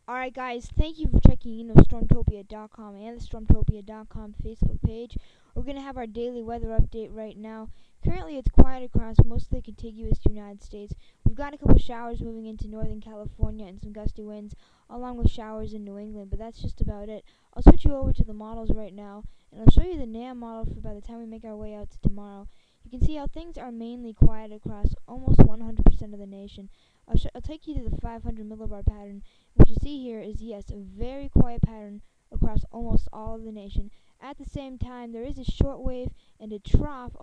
Alright guys, thank you for checking in with Stormtopia.com and the Stormtopia.com Facebook page. We're going to have our daily weather update right now. Currently it's quiet across most of the contiguous United States. We've got a couple showers moving into Northern California and some gusty winds, along with showers in New England, but that's just about it. I'll switch you over to the models right now, and I'll show you the NAM model for by the time we make our way out to tomorrow. You can see how things are mainly quiet across almost 100% of the nation. I'll take you to the 500 millibar pattern. What you see here is, yes, a very quiet pattern across almost all of the nation. At the same time, there is a short wave and a trough,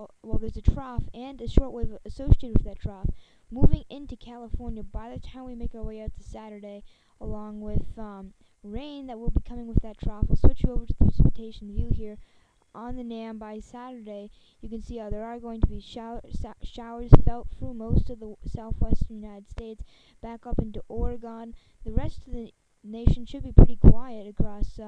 there's a trough and a short wave associated with that trough moving into California by the time we make our way out to Saturday, along with rain that will be coming with that trough. We'll switch you over to the precipitation view here on the NAM. By Saturday, you can see how there are going to be showers felt through most of the southwestern United States, back up into Oregon. The rest of the nation should be pretty quiet across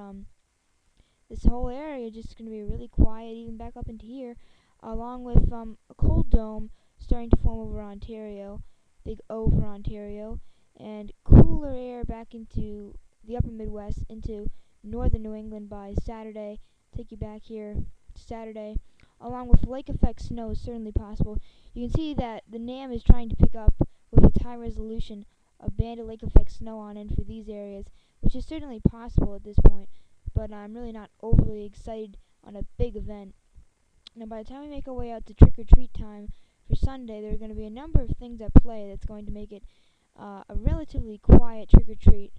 this whole area. Just going to be really quiet, even back up into here, along with a cold dome starting to form over Ontario, big O for Ontario, and cooler air back into the upper Midwest, into northern New England by Saturday. Take you back here Saturday, along with lake effect snow is certainly possible. You can see that the NAM is trying to pick up with its high resolution a band of lake effect snow on in for these areas, which is certainly possible at this point, but I'm really not overly excited on a big event. Now by the time we make our way out to trick-or-treat time for Sunday, there are going to be a number of things at play that's going to make it a relatively quiet trick-or-treat.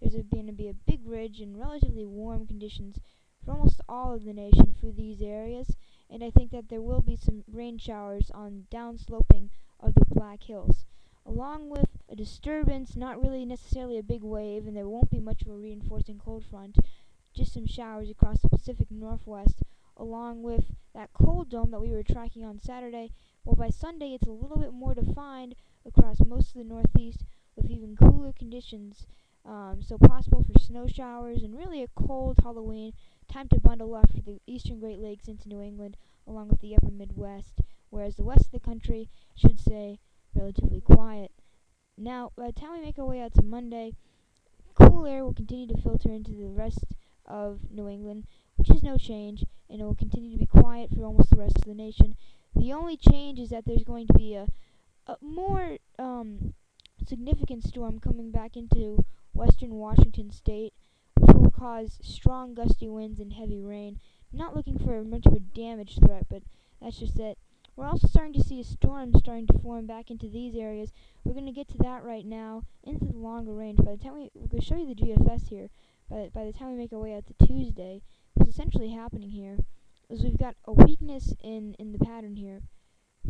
There's going to be a big ridge and relatively warm conditions for almost all of the nation through these areas, and I think that there will be some rain showers on downsloping of the Black Hills, along with a disturbance, not really necessarily a big wave, and there won't be much of a reinforcing cold front, just some showers across the Pacific Northwest, along with that cold dome that we were tracking on Saturday. Well, by Sunday it's a little bit more defined across most of the Northeast, with even cooler conditions, so possible for snow showers and really a cold Halloween. Time to bundle up for the eastern Great Lakes into New England, along with the upper Midwest, whereas the west of the country should stay relatively quiet. Now, by the time we make our way out to Monday, cool air will continue to filter into the rest of New England, which is no change, and it will continue to be quiet for almost the rest of the nation. The only change is that there's going to be a more significant storm coming back into western Washington state, which will cause strong gusty winds and heavy rain. Not looking for much of a damage threat, but that's just it. We're also starting to see a storm starting to form back into these areas. We're going to get to that right now, into the longer range. By the time we're going to show you the GFS here, by the time we make our way out to Tuesday, what's essentially happening here is we've got a weakness in the pattern here,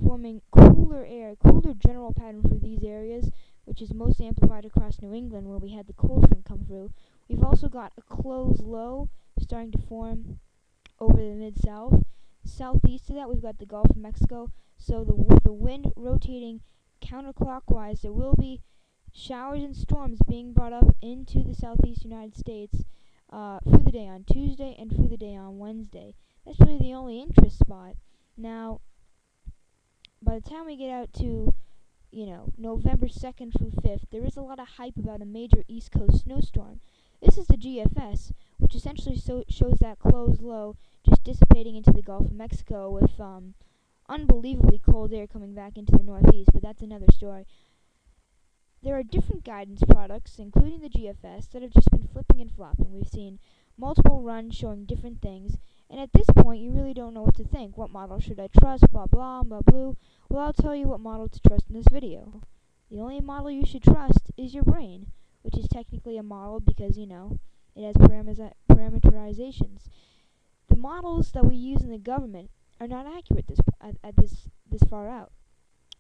forming cooler air, cooler general pattern for these areas, which is most amplified across New England where we had the cold front come through. We've also got a closed low starting to form over the mid-south. Southeast of that, we've got the Gulf of Mexico, so with the wind rotating counterclockwise, there will be showers and storms being brought up into the southeast United States through the day on Tuesday and through the day on Wednesday. That's really the only interest spot. Now, by the time we get out to November 2nd through 5th, there is a lot of hype about a major East Coast snowstorm. This is the GFS, which essentially shows that closed low just dissipating into the Gulf of Mexico with unbelievably cold air coming back into the Northeast, but that's another story. There are different guidance products, including the GFS, that have just been flipping and flopping. We've seen multiple runs showing different things, and at this point you really don't know what to think. What model should I trust, blah blah, blah blue? Well, I'll tell you what model to trust in this video. The only model you should trust is your brain, which is technically a model because, it has parameterizations. The models that we use in the government are not accurate this far out.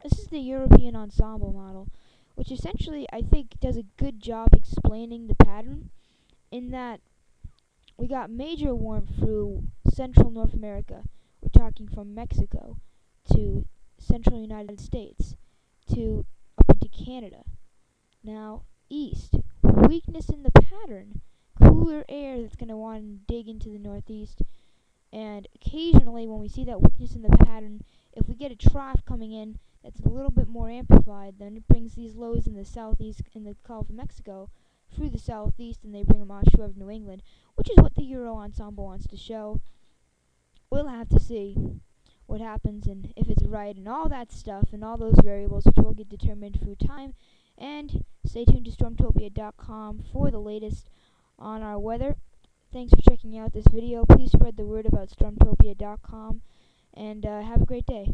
This is the European Ensemble model, which essentially I think does a good job explaining the pattern, in that we got major warmth through central North America. We're talking from Mexico to central United States to up into Canada. Now, east, weakness in the pattern, cooler air that's going to want to dig into the Northeast, and occasionally when we see that weakness in the pattern, if we get a trough coming in that's a little bit more amplified, then it brings these lows in the southeast in the Gulf of Mexico through the southeast and they bring them offshore of New England, which is what the Euro Ensemble wants to show. We'll have to see what happens and if it's right and all that stuff and all those variables which will get determined through time. And stay tuned to Stormtopia.com for the latest on our weather. Thanks for checking out this video. Please spread the word about Stormtopia.com and have a great day.